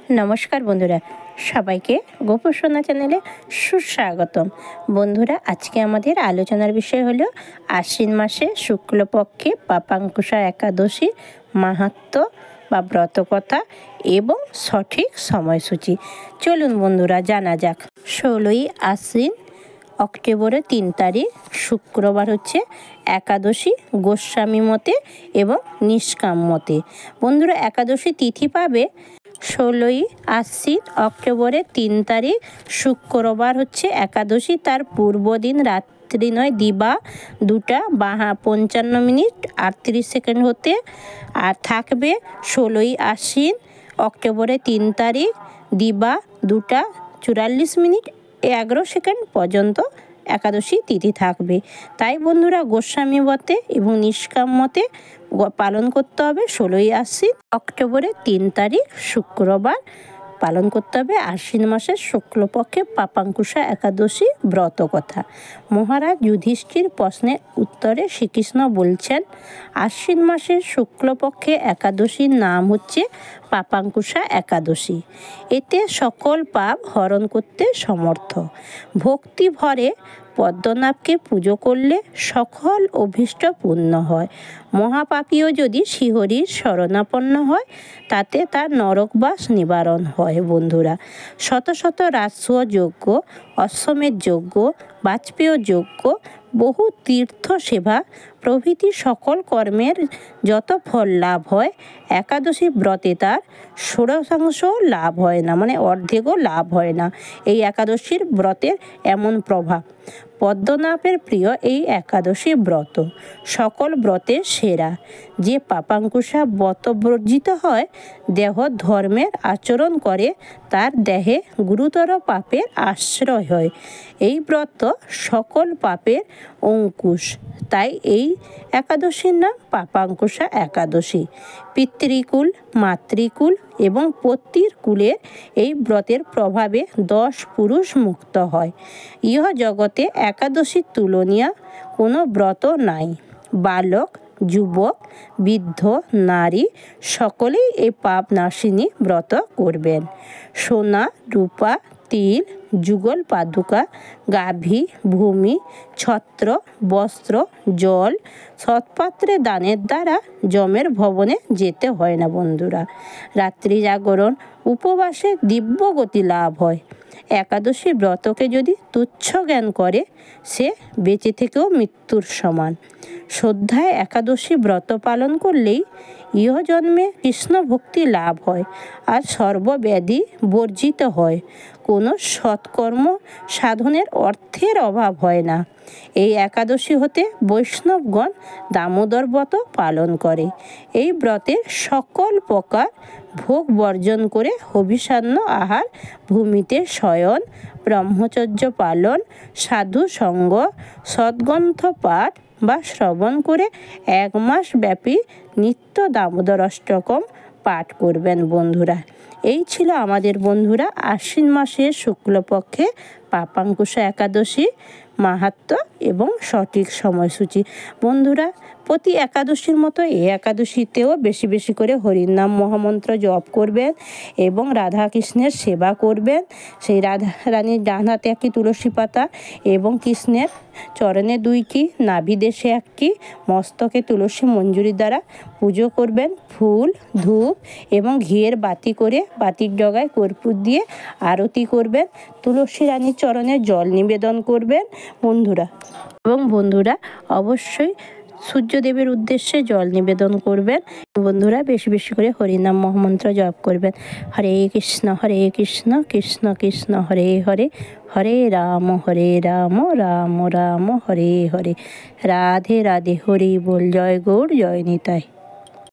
নমস্কার বন্ধুরা, সবাইকে গোপসোনা চ্যানেলে সুস্বাগতম। বন্ধুরা, আজকে আমাদের আলোচনার বিষয় হলো আশ্বিন মাসে শুক্লপক্ষে পাপাঙ্কুশা একাদশী মাহাত্ম্য বা ব্রতকথা এবং সঠিক সময়সূচি। চলুন বন্ধুরা জানা যাক। 16ই আশ্বিন, অক্টোবরের 3 তারিখ শুক্রবার হচ্ছে একাদশী গোস্বামী মতে এবং নিষ্কাম মতে। বন্ধুরা, একাদশী তিথি পাবে 16ই আশ্বিন, অক্টোবরের 3 তারিখ শুক্রবার হচ্ছে একাদশী। তার পূর্বদিন রাত্রি নয়, দিবা 2টা 55 মিনিট 38 সেকেন্ড হতে আর থাকবে 16ই আশ্বিন, অক্টোবরের 3 তারিখ দিবা 2টা 44 মিনিট 11 সেকেন্ড পর্যন্ত একাদশী তিথি থাকবে। তাই বন্ধুরা, গোস্বামী মতে এবং নিষ্কাম মতে পালন করতে হবে 16ই আশ্বিন, অক্টোবরের 3 তারিখ শুক্রবার পালন করতে হবে আশ্বিন মাসের শুক্লপক্ষে পাপাঙ্কুশা একাদশী ব্রতকথা। মহারাজ যুধিষ্ঠির প্রশ্নের উত্তরে শ্রীকৃষ্ণ বলছেন, আশ্বিন মাসের শুক্লপক্ষে একাদশীর নাম হচ্ছে পাপাঙ্কুশা একাদশী। এতে সকল পাপ হরণ করতে সমর্থ। ভক্তি ভরে পদ্মনাভকে পুজো করলে সকল অভীষ্ট পূর্ণ হয়। মহাপাপীও যদি শ্রীহরির শরণাপন্ন হয় তাতে তার নরকবাস নিবারণ হয়। বন্ধুরা, শত শত রাজস্ব যজ্ঞ, অশ্বমেধ যজ্ঞ, বাজপেয় যজ্ঞ, বহু তীর্থ সেবা প্রভৃতি সকল কর্মের যত ফল লাভ হয়, একাদশী ব্রতে তার ষোড়শাংশ লাভ হয় না, মানে অর্ধেকও লাভ হয় না। এই একাদশীর ব্রতের এমন প্রভাব। পদ্মনাভের প্রিয় এই একাদশী ব্রত সকল ব্রতের সেরা। যে পাপাঙ্কুশা ব্রতবর্জিত হয়, দেহ ধর্মের আচরণ করে, তার দেহে গুরুতর পাপের আশ্রয় হয়। এই ব্রত সকল পাপের অঙ্কুশ। তাই এই একাদশীর নাম পাপাঙ্কুশা একাদশী। পিতৃকুল, মাতৃকুল এবং পতির কুলের এই ব্রতের প্রভাবে 10 পুরুষ মুক্ত হয়। ইহ জগতে একাদশীর তুলনীয় কোনো ব্রত নাই। বালক, যুবক, বৃদ্ধ, নারী সকলেই এই পাপ নাশিনী ব্রত করবেন। সোনা, রূপা, তিল, যুগল পাদুকা, গাভী, ভূমি, ছত্র, বস্ত্র, জল, সৎপাত্রে দানের দ্বারা যমের ভবনে যেতে হয় না। বন্ধুরা, রাত্রি জাগরণ, উপবাসে দিব্য গতি লাভ হয়। একাদশী ব্রতকে যদি তুচ্ছ জ্ঞান করে, সে বেঁচে থেকেও মৃত্যুর সমান। শ্রদ্ধায় একাদশী ব্রত পালন করলেই ইহজন্মে কৃষ্ণ ভক্তি লাভ হয় আর সর্বব্যাধি বর্জিত হয়। কোনো সৎকর্ম সাধনের অর্থের অভাব হয় না। এই একাদশী হতে বৈষ্ণবগণ দামোদর ব্রত পালন করে। এই ব্রতের সকল প্রকার ভোগ বর্জন করে হবিষান্ন আহার, ভূমিতে শয়ন, ব্রহ্মচর্য পালন, সাধু সঙ্গ, সদ্গ্রন্থ পাঠ বা শ্রবণ করে 1 মাস ব্যাপী নিত্য দামোদর অষ্টকম পাঠ করবেন। বন্ধুরা, এই ছিল আমাদের বন্ধুরা আশ্বিন মাসের শুক্লপক্ষে পাপাঙ্কুশা একাদশী মাহাত্ম্য এবং সঠিক সময়সূচি। বন্ধুরা, প্রতি একাদশীর মতো এই একাদশীতেও বেশি বেশি করে হরির নাম মহামন্ত্র জপ করবেন এবং রাধা কৃষ্ণের সেবা করবেন। সেই রাধা রানীর ডান হাতে 1টি তুলসী পাতা এবং কৃষ্ণের চরণে 2টি, নাভিদেশে 1টি, মস্তকে তুলসী মঞ্জুরি দ্বারা পুজো করবেন। ফুল, ধূপ এবং ঘিয়ের বাতি করে বাতির ডগায় কর্পূর দিয়ে আরতি করবেন। তুলসী রানীর চরণে জল নিবেদন করবেন। বন্ধুরা অবশ্যই সূর্যদেবের উদ্দেশ্যে জল নিবেদন করবেন। বন্ধুরা, বেশি বেশি করে হরিনাম মহামন্ত্র জপ করবেন। হরে কৃষ্ণ কৃষ্ণ কৃষ্ণ হরে হরে, হরে রাম রাম রাম হরে হরে, রাধে রাধে, হরি বল, জয় গৌর, জয় নিতাই।